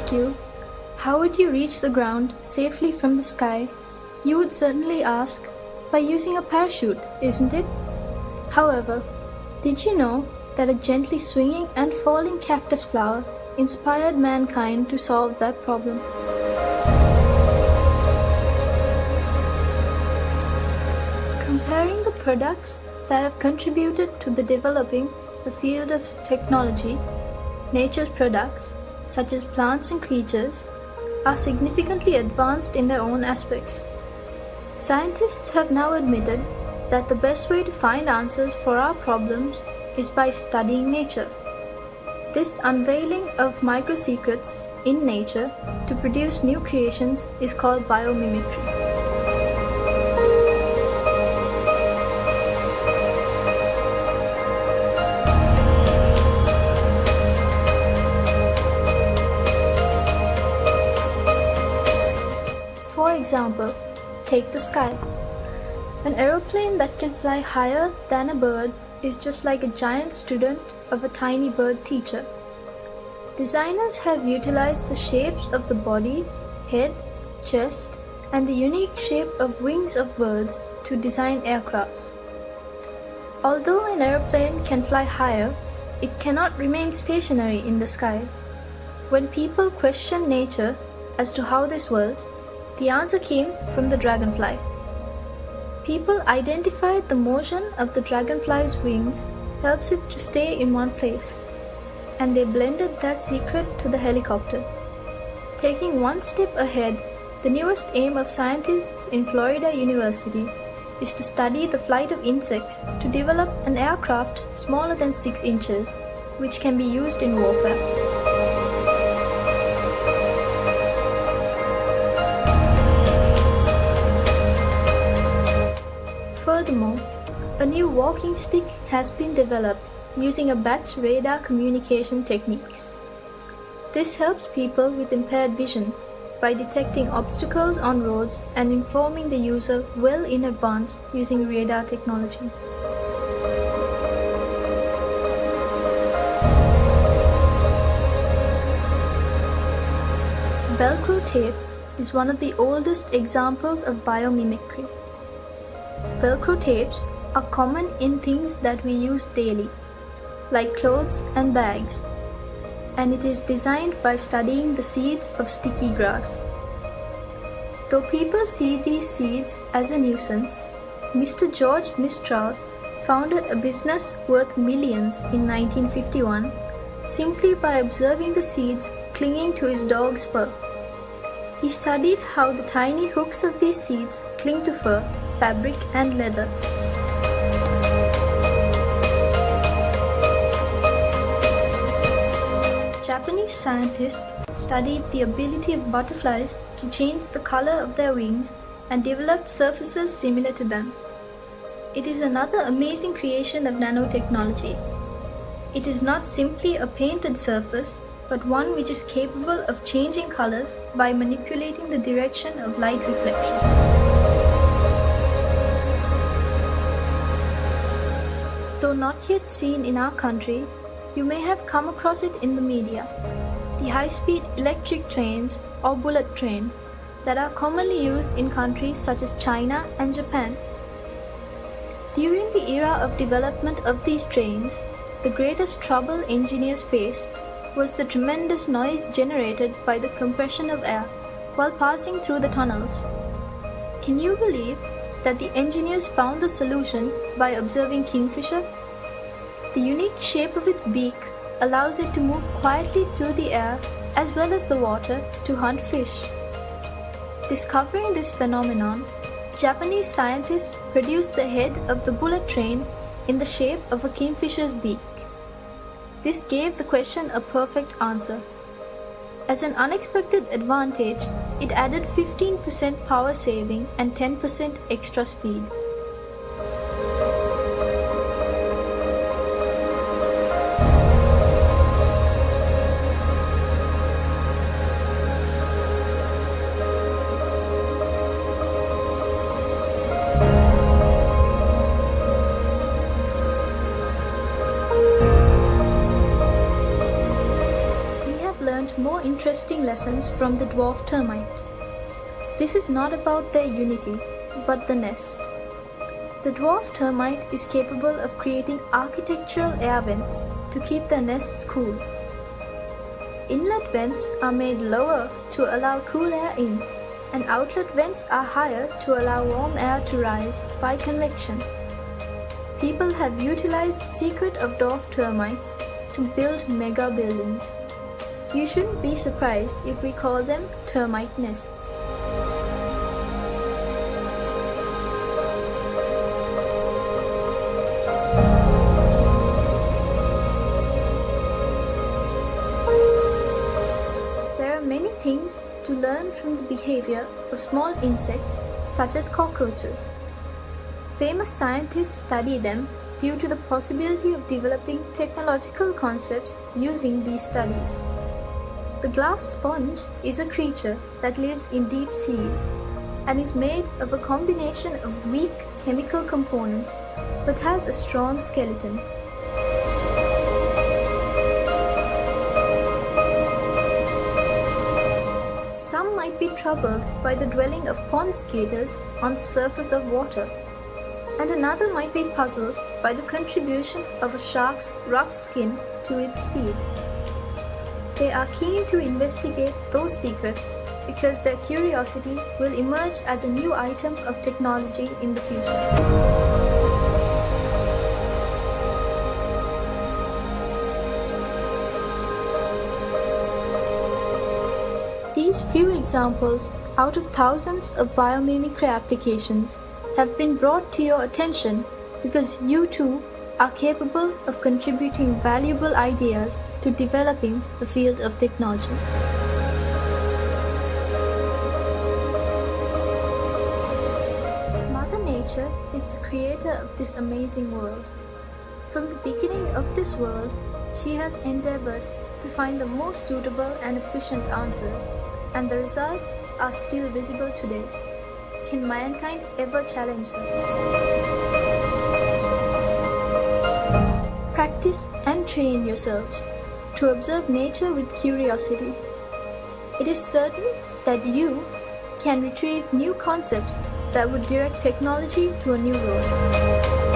ask you, how would you reach the ground safely from the sky? You would certainly ask, by using a parachute, isn't it? However, did you know that a gently swinging and falling cactus flower inspired mankind to solve that problem? Comparing the products that have contributed to the developing the field of technology, nature's products, such as plants and creatures, are significantly advanced in their own aspects. Scientists have now admitted that the best way to find answers for our problems is by studying nature. This unveiling of micro-secrets in nature to produce new creations is called biomimicry. For example, take the sky. An aeroplane that can fly higher than a bird is just like a giant student of a tiny bird teacher. Designers have utilized the shapes of the body, head, chest, and the unique shape of wings of birds to design aircrafts. Although an aeroplane can fly higher, it cannot remain stationary in the sky. When people questioned nature as to how this was, the answer came from the dragonfly. People identified the motion of the dragonfly's wings helps it to stay in one place, and they blended that secret to the helicopter. Taking one step ahead, the newest aim of scientists in Florida University is to study the flight of insects to develop an aircraft smaller than 6 inches, which can be used in warfare. Furthermore, a new walking stick has been developed using a bat's radar communication techniques. This helps people with impaired vision by detecting obstacles on roads and informing the user well in advance using radar technology. Velcro tape is one of the oldest examples of biomimicry. Velcro tapes are common in things that we use daily, like clothes and bags, and it is designed by studying the seeds of sticky grass. Though people see these seeds as a nuisance, Mr. George Mistral founded a business worth millions in 1951 simply by observing the seeds clinging to his dog's fur. He studied how the tiny hooks of these seeds cling to fur, fabric, and leather. Japanese scientists studied the ability of butterflies to change the color of their wings and developed surfaces similar to them. It is another amazing creation of nanotechnology. It is not simply a painted surface, but one which is capable of changing colors by manipulating the direction of light reflection. Though not yet seen in our country, you may have come across it in the media. The high-speed electric trains or bullet train that are commonly used in countries such as China and Japan. During the era of development of these trains, the greatest trouble engineers faced was the tremendous noise generated by the compression of air while passing through the tunnels. Can you believe that the engineers found the solution by observing kingfisher? The unique shape of its beak allows it to move quietly through the air as well as the water to hunt fish. Discovering this phenomenon, Japanese scientists produced the head of the bullet train in the shape of a kingfisher's beak. This gave the question a perfect answer. As an unexpected advantage, it added 15% power saving and 10% extra speed. More interesting lessons from the dwarf termite. This is not about their unity, but the nest. The dwarf termite is capable of creating architectural air vents to keep their nests cool. Inlet vents are made lower to allow cool air in, and outlet vents are higher to allow warm air to rise by convection. People have utilized the secret of dwarf termites to build mega buildings. You shouldn't be surprised if we call them termite nests. There are many things to learn from the behavior of small insects such as cockroaches. Famous scientists study them due to the possibility of developing technological concepts using these studies. The glass sponge is a creature that lives in deep seas and is made of a combination of weak chemical components but has a strong skeleton. Some might be troubled by the dwelling of pond skaters on the surface of water, and another might be puzzled by the contribution of a shark's rough skin to its speed. They are keen to investigate those secrets because their curiosity will emerge as a new item of technology in the future. These few examples out of thousands of biomimicry applications have been brought to your attention because you too are capable of contributing valuable ideas to developing the field of technology. Mother Nature is the creator of this amazing world. From the beginning of this world, she has endeavored to find the most suitable and efficient answers, and the results are still visible today. Can mankind ever challenge her? Practice and train yourselves to observe nature with curiosity. It is certain that you can retrieve new concepts that would direct technology to a new road.